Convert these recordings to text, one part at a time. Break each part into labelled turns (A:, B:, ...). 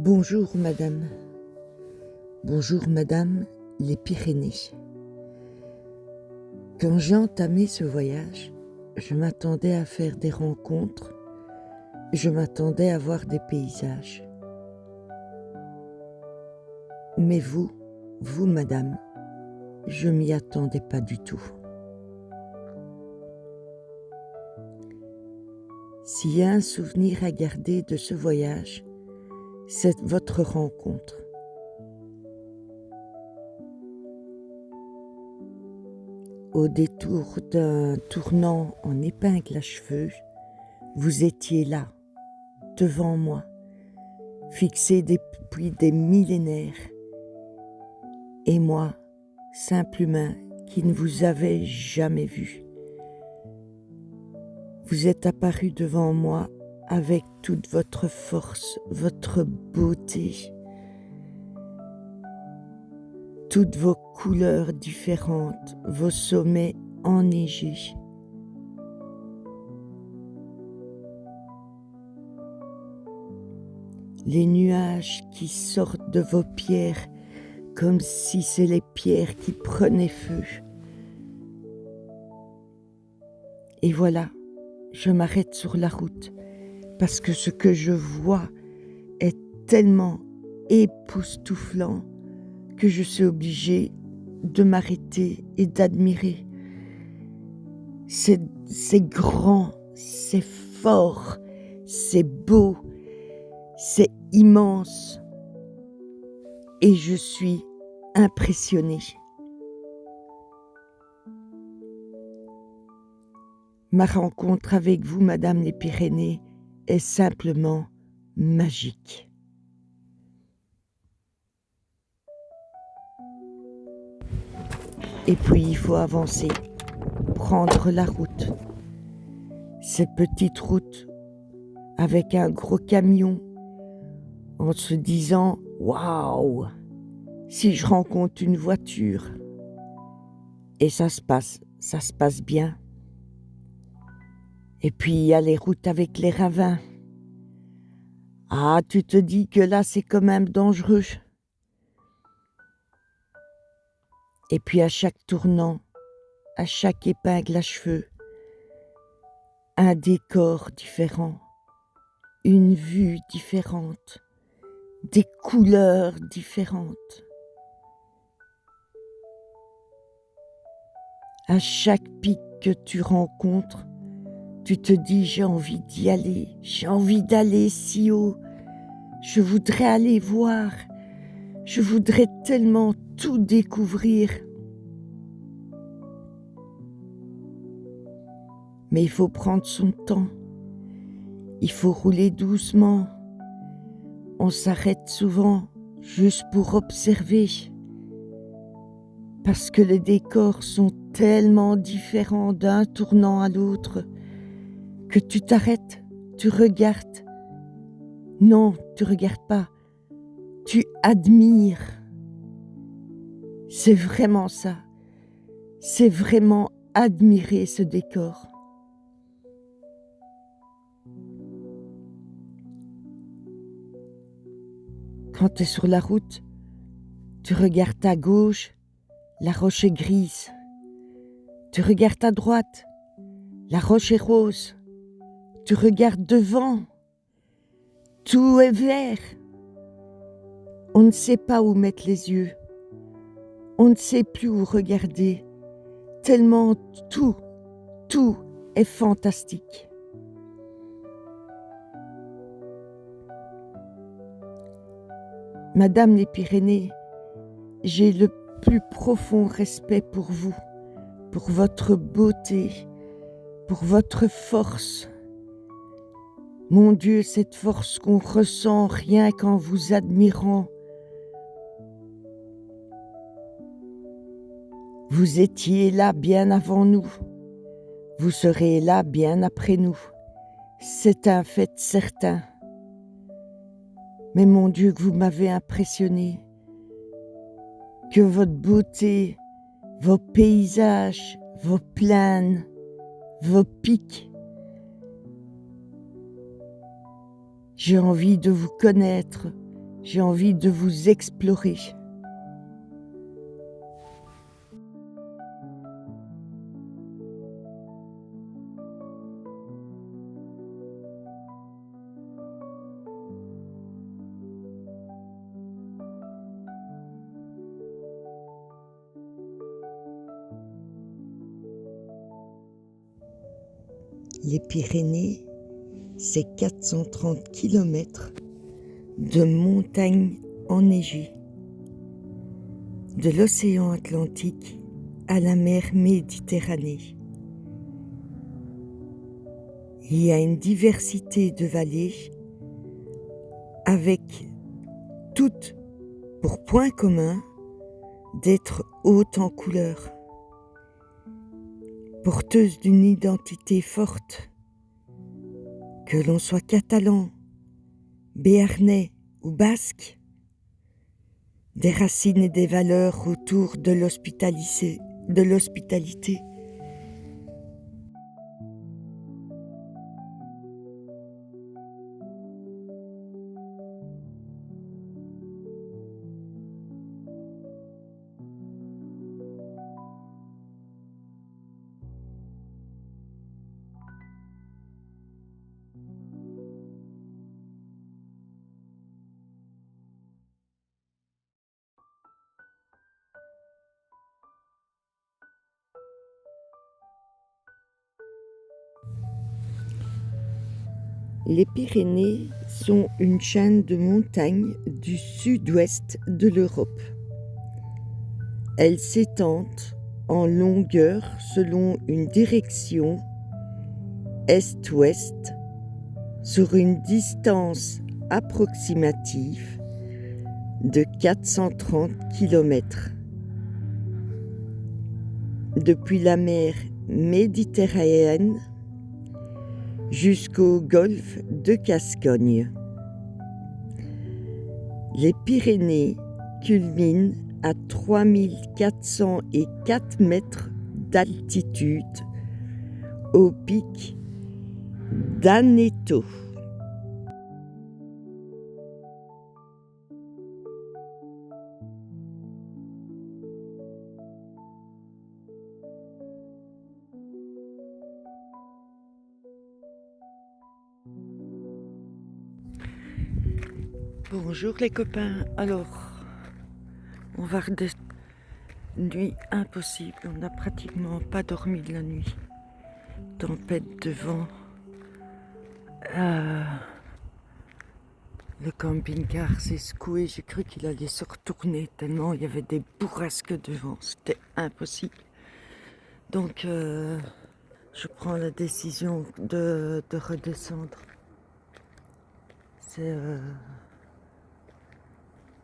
A: Bonjour madame. Bonjour madame les Pyrénées. Quand j'ai entamé ce voyage, je m'attendais à faire des rencontres, je m'attendais à voir des paysages. Mais vous madame, je m'y attendais pas du tout. S'il y a un souvenir à garder de ce voyage, c'est votre rencontre. Au détour d'un tournant en épingle à cheveux, vous étiez là, devant moi, fixé depuis des millénaires, et moi, simple humain qui ne vous avait jamais vu. Vous êtes apparu devant moi avec toute votre force, votre beauté, toutes vos couleurs différentes, vos sommets enneigés. Les nuages qui sortent de vos pierres comme si c'est les pierres qui prenaient feu. Et voilà, je m'arrête sur la route parce que ce que je vois est tellement époustouflant que je suis obligée de m'arrêter et d'admirer. C'est grand, c'est fort, c'est beau, c'est immense. Et je suis impressionnée. Ma rencontre avec vous, Madame les Pyrénées, est simplement magique. Et puis il faut avancer, prendre la route. Cette petite route avec un gros camion, en se disant « Waouh ! Si je rencontre une voiture !» Et ça se passe bien. Et puis il y a les routes avec les ravins. Ah, tu te dis que là c'est quand même dangereux. Et puis à chaque tournant, à chaque épingle à cheveux, un décor différent, une vue différente, des couleurs différentes. À chaque pic que tu rencontres, tu te dis j'ai envie d'y aller, j'ai envie d'aller si haut, je voudrais aller voir, je voudrais tellement tout découvrir. Mais il faut prendre son temps, il faut rouler doucement. On s'arrête souvent juste pour observer, parce que les décors sont tellement différents d'un tournant à l'autre que tu t'arrêtes, tu regardes. Non, tu regardes pas, tu admires. C'est vraiment ça, c'est vraiment admirer ce décor. Quand tu es sur la route, tu regardes à gauche, la roche est grise. Tu regardes à droite, la roche est rose. Tu regardes devant, tout est vert. On ne sait pas où mettre les yeux. On ne sait plus où regarder. Tellement tout est fantastique. Madame les Pyrénées, j'ai le plus profond respect pour vous, pour votre beauté, pour votre force. Mon Dieu, cette force qu'on ressent rien qu'en vous admirant. Vous étiez là bien avant nous. Vous serez là bien après nous. C'est un fait certain. Mais mon Dieu, que vous m'avez impressionné. Que votre beauté, vos paysages, vos plaines, vos pics. J'ai envie de vous connaître, J'ai envie de vous explorer. Les Pyrénées, c'est 430 km de montagnes enneigées, de l'océan Atlantique à la mer Méditerranée. Il y a une diversité de vallées avec toutes pour point commun d'être hautes en couleurs, porteuses d'une identité forte, que l'on soit catalan, béarnais ou basque, des racines et des valeurs autour de l'hospitalité. Les Pyrénées sont une chaîne de montagnes du sud-ouest de l'Europe. Elles s'étendent en longueur selon une direction est-ouest sur une distance approximative de 430 km. Depuis la mer Méditerranée jusqu'au golfe de Gascogne. Les Pyrénées culminent à 3404 mètres d'altitude au pic d'Aneto. Bonjour les copains, alors on va redescendre. Nuit impossible, on n'a pratiquement pas dormi de la nuit. Tempête de vent. Le camping-car s'est secoué, j'ai cru qu'il allait se retourner tellement il y avait des bourrasques de vent, c'était impossible. Donc je prends la décision de redescendre.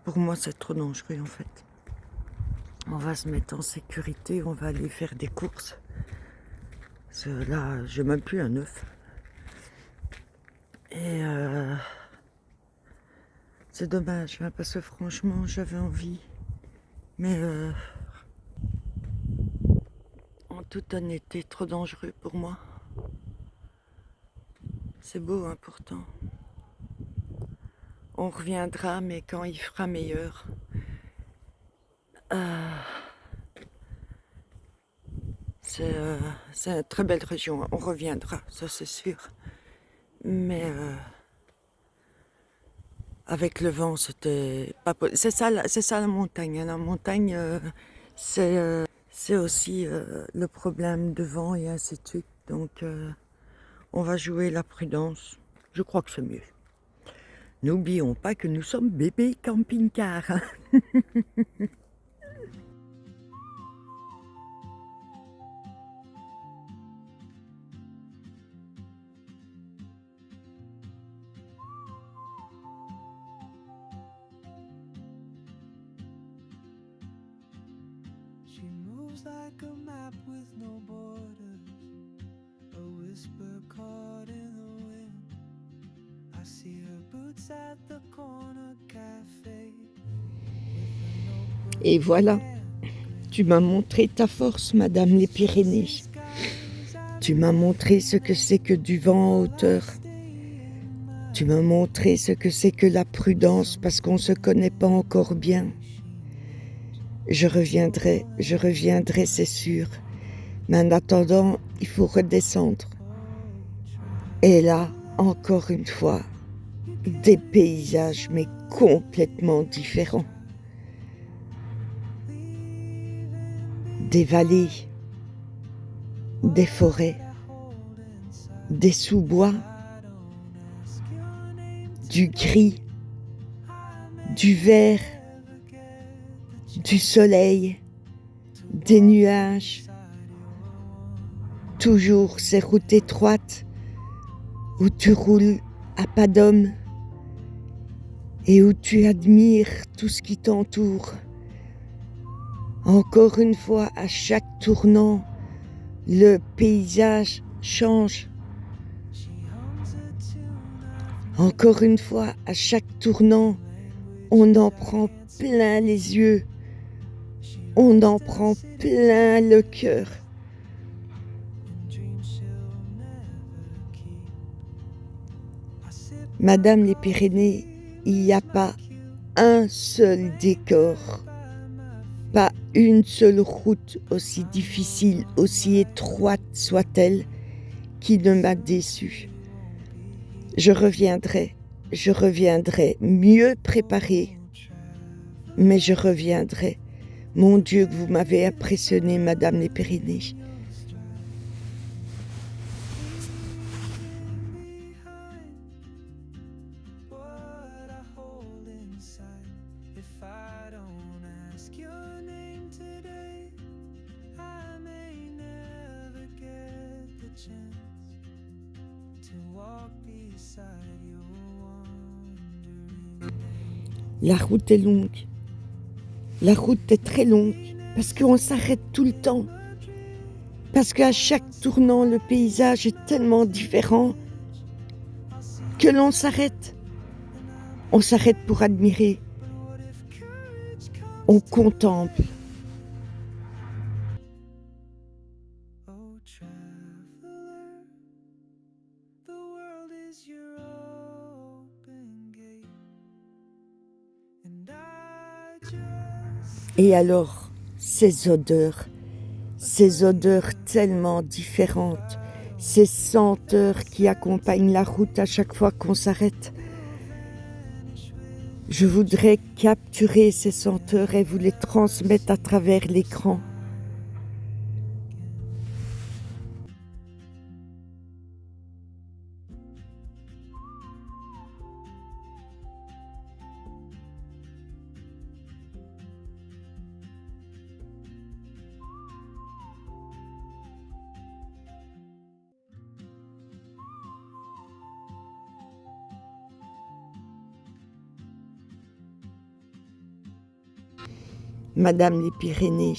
A: Pour moi c'est trop dangereux en fait. On va se mettre en sécurité, on va aller faire des courses. Parce que là, j'ai même plus un œuf. Et c'est dommage, hein, parce que franchement, j'avais envie. Mais en toute honnêteté, trop dangereux pour moi. C'est beau, hein, pourtant. On reviendra, mais quand il fera meilleur. C'est une très belle région, on reviendra, ça c'est sûr. Mais avec le vent, c'était pas possible. C'est ça la montagne. La montagne, c'est aussi le problème de vent et ainsi de suite. Donc, on va jouer la prudence. Je crois que c'est mieux. N'oublions pas que nous sommes bébés camping-car. Hein.
B: She moves like a map with no borders, a whisper caught in the wind. I see her boots at the corner cafe.
A: Et voilà, tu m'as montré ta force, Madame les Pyrénées. Tu m'as montré ce que c'est que du vent en hauteur. Tu m'as montré ce que c'est que la prudence parce qu'on ne se connaît pas encore bien. Je reviendrai, c'est sûr. Mais en attendant, il faut redescendre. Et là, encore une fois, des paysages, mais complètement différents. Des vallées, des forêts, des sous-bois, du gris, du vert, du soleil, des nuages. Toujours ces routes étroites où tu roules à pas d'homme et où tu admires tout ce qui t'entoure. Encore une fois, à chaque tournant, le paysage change. Encore une fois, à chaque tournant, on en prend plein les yeux, on en prend plein le cœur. Madame les Pyrénées, il n'y a pas un seul décor, pas une seule route, aussi difficile, aussi étroite soit-elle, qui ne m'a déçue. Je reviendrai mieux préparée, mais je reviendrai. Mon Dieu, que vous m'avez impressionné, Madame les Pyrénées. La route est longue. La route est très longue parce qu'on s'arrête tout le temps. Parce qu'à chaque tournant, le paysage est tellement différent que l'on s'arrête. On s'arrête pour admirer. On contemple. Et alors, ces odeurs tellement différentes, ces senteurs qui accompagnent la route à chaque fois qu'on s'arrête. Je voudrais capturer ces senteurs et vous les transmettre à travers l'écran. Madame les Pyrénées,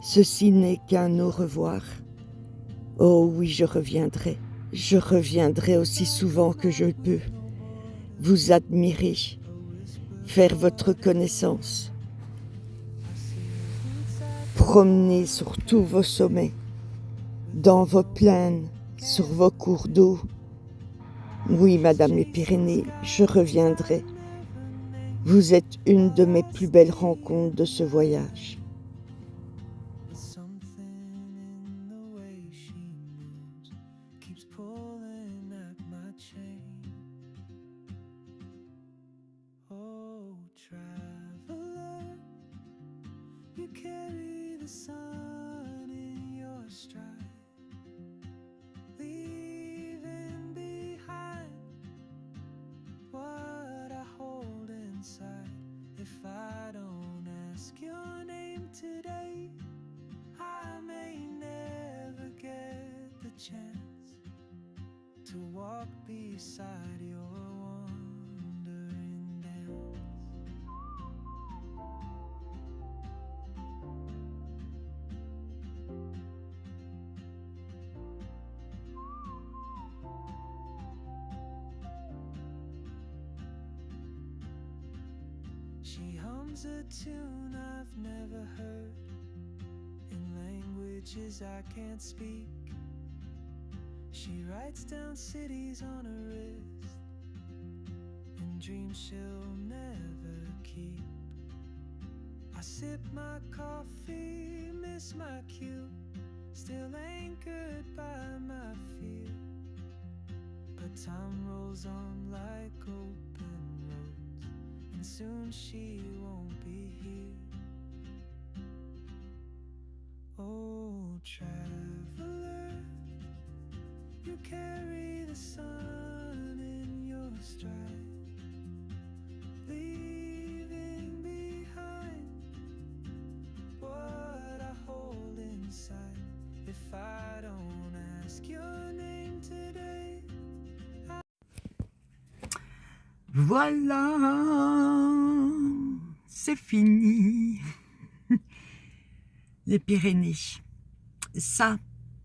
A: ceci n'est qu'un au revoir. Oh oui, je reviendrai aussi souvent que je peux. Vous admirer, faire votre connaissance, promener sur tous vos sommets, dans vos plaines, sur vos cours d'eau. Oui, Madame les Pyrénées, je reviendrai. Vous êtes une de mes plus belles rencontres de ce voyage.
B: Today, I may never get the chance to walk beside your wandering dance. She hums a tune I've never heard in languages I can't speak. She writes down cities on her wrist dreams she'll never keep. I sip my coffee, miss my cue, still anchored by my fear. But time rolls on like open roads, and soon she won't be here. Oh, traveler, you carry the sun in your stride, leaving behind what I hold inside. If I don't ask your name today.
C: Voilà, c'est fini. Les Pyrénées. Ça,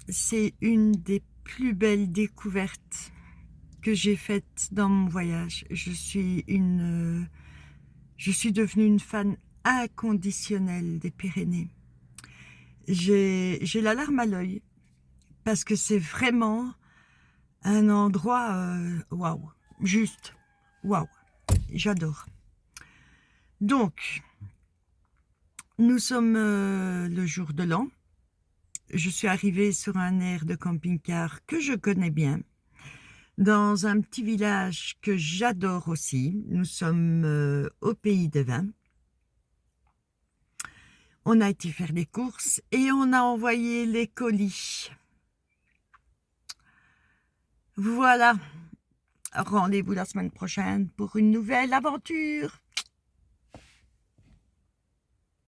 C: c'est une des plus belles découvertes que j'ai faites dans mon voyage. Je suis devenue une fan inconditionnelle des Pyrénées. J'ai la larme à l'œil parce que c'est vraiment un endroit waouh, juste waouh, j'adore. Donc, nous sommes le jour de l'an. Je suis arrivée sur un aire de camping-car que je connais bien, dans un petit village que j'adore aussi. Nous sommes au Pays des Vins. On a été faire des courses et on a envoyé les colis. Voilà. Rendez-vous la semaine prochaine pour une nouvelle aventure.